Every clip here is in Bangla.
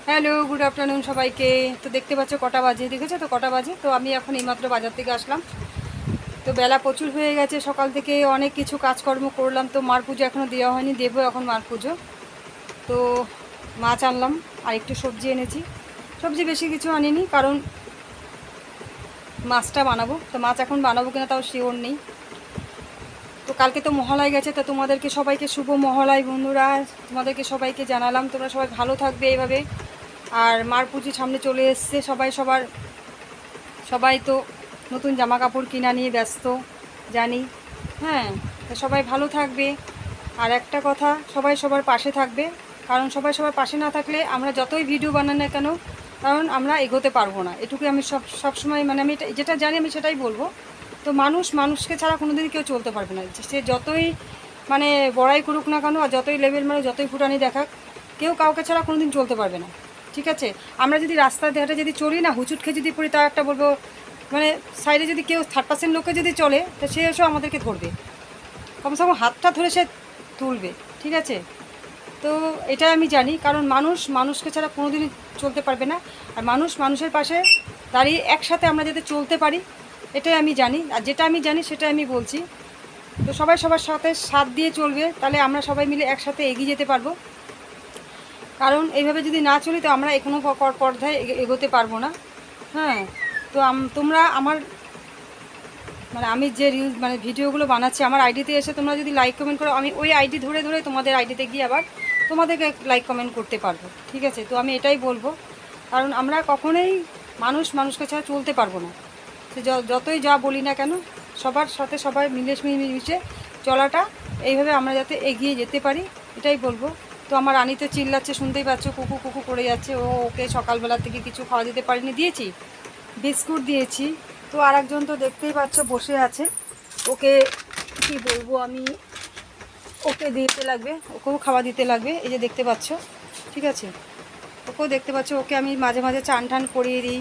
হ্যালো, গুড আফটারনুন সবাইকে। তো দেখতে পাচ্ছ কটা বাজে, দেখেছো তো কটা বাজে। তো আমি এখন এইমাত্র বাজার থেকে আসলাম। তো বেলা প্রচুর হয়ে গেছে, সকাল থেকে অনেক কিছু কাজকর্ম করলাম। তো মার পুজো এখনও দেওয়া হয়নি, দেবো এখন মার পুজো। তো মাছ আনলাম আর একটু সবজি এনেছি। সবজি বেশি কিছু আনিনি, কারণ মাছটা বানাবো। তো মাছ এখন বানাবো কিনা তাও শিওর নেই। তো কালকে তো মহালয় গেছে, তো তোমাদেরকে সবাইকে শুভ মহালয় বন্ধুরা। তোমাদেরকে সবাইকে জানালাম, তোমরা সবাই ভালো থাকবে এইভাবে। আর মার পুজো সামনে চলে এসছে, সবাই তো নতুন জামা কাপড় কিনা নিয়ে ব্যস্ত, জানি। হ্যাঁ, তো সবাই ভালো থাকবে। আর একটা কথা, সবাই সবার পাশে থাকবে, কারণ সবাই সবার পাশে না থাকলে আমরা যতই ভিডিও বানাই না কেন, কারণ আমরা এগোতে পারবো না। এটুকু আমি সব সময় মানে আমি যেটা জানি আমি সেটাই বলবো। তো মানুষকে ছাড়া কোনো দিন কেউ চলতে পারবে না। সে যতই মানে বড়াই করুক না কেন, আর যতই লেভেল মানে যতই ফুটানি দেখাক, কেউ কাউকে ছাড়া কোনো দিন চলতে পারবে না। ঠিক আছে? আমরা যদি রাস্তার ধারে যদি চলি না, হুচুট খেয়ে যদি পড়ি, তার একটা বলবো মানে সাইডে যদি কেউ 3% লোকে যদি চলে, তো সে এসেও আমাদেরকে ধরবে, কমসে কম হাতটা ধরে সে তুলবে। ঠিক আছে? তো এটা আমি জানি, কারণ মানুষকে ছাড়া কোনো দিনই চলতে পারবে না। আর মানুষের পাশে দাঁড়িয়ে একসাথে আমরা যাতে চলতে পারি, এটাই আমি জানি। আর যেটা আমি জানি সেটাই আমি বলছি। তো সবাই সবার সাথে সাথ দিয়ে চলবে, তাহলে আমরা সবাই মিলে একসাথে এগিয়ে যেতে পারবো। কারণ এইভাবে যদি না চলি, তো আমরা এখনো পর্যায়ে এগোতে পারবো না। হ্যাঁ, তো তোমরা আমার মানে আমি যে মানে ভিডিওগুলো বানাচ্ছি আমার আইডিতে এসে তোমরা যদি লাইক কমেন্ট করো, আমি ওই আইডি ধরে ধরে তোমাদের আইডিতে গিয়ে আবার তোমাদেরকে লাইক কমেন্ট করতে পারবো। ঠিক আছে? তো আমি এটাই বলবো, কারণ আমরা কখনোই মানুষকে ছাড়া চলতে পারবো না। সে যতই যা বলি না কেন, সবার সাথে সবাই মিলেমিশে চলাটা, এইভাবে আমরা যাতে এগিয়ে যেতে পারি, এটাই বলবো। তো আমার রানী তো চিল্লাচ্ছে, শুনতেই পাচ্ছ, কুকু কুকু করে যাচ্ছে। ওকে সকালবেলা থেকে কিছু খাওয়া দিতে পারিনি, দিয়েছি বিস্কুট দিয়েছি। তো আর একজন তো দেখতেই পাচ্ছ বসে আছে, ওকে কি বলবো আমি, ওকে দিতে লাগবে, ওকেও খাওয়া দিতে লাগবে। এই যে দেখতে পাচ্ছ, ঠিক আছে? ওকেও দেখতে পাচ্ছ, ওকে আমি মাঝে মাঝে চান টান করিয়ে দিই,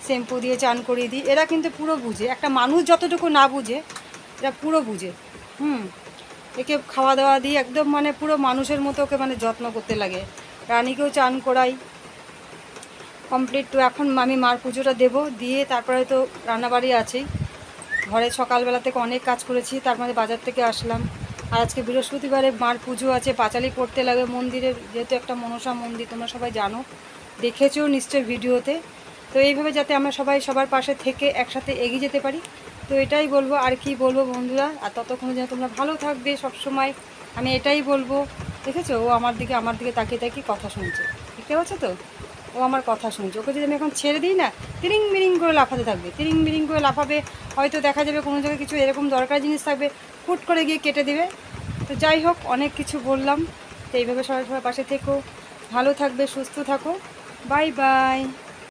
শ্যাম্পু দিয়ে চান করিয়ে দিই। এরা কিন্তু পুরো বুঝে, একটা মানুষ যতটুকু না বুঝে এরা পুরো বুঝে। একে খাওয়া দাওয়া দিই একদম মানে পুরো মানুষের মতো, ওকে মানে যত্ন করতে লাগে। রানীকেও চান করাই কমপ্লিট। তো এখন আমি মার পুজোটা দেবো, দিয়ে তারপরে তো রান্নাবাড়ি আছেই। ঘরে সকালবেলা থেকে অনেক কাজ করেছি, তার মধ্যে বাজার থেকে আসলাম। আর আজকে বৃহস্পতিবারে মার পুজো আছে, পাঁচালি পড়তে লাগে মন্দিরে, যেহেতু একটা মনসা মন্দির, তোমরা সবাই জানো, দেখেছো নিশ্চয় ভিডিওতে। তো এইভাবে যাতে আমরা সবাই সবার পাশে থেকে একসাথে এগিয়ে যেতে পারি, তো এটাই বলবো। আর কি বলবো বন্ধুরা, আর ততক্ষণ যেন তোমরা ভালো থাকবে সব সময়, আমি এটাই বলবো। দেখেছো, ও আমার দিকে তাকিয়ে তাকিয়ে কথা শুনছে, দেখতে পাচ্ছ তো? ও আমার কথা শুনছে। ওকে যদি আমি এখন ছেড়ে দিই না, তিরিং বিরিং করে লাফাতে থাকবে, তিরিং বিরিং করে লাফাবে। হয়তো দেখা যাবে কোনো জায়গায় কিছু এরকম দরকারি জিনিস থাকবে, হুট করে গিয়ে কেটে দেবে। তো যাই হোক, অনেক কিছু বললাম। তো এইভাবে সবাই সবার পাশে থেকো, ভালো থাকবে, সুস্থ থাকো। Bye bye.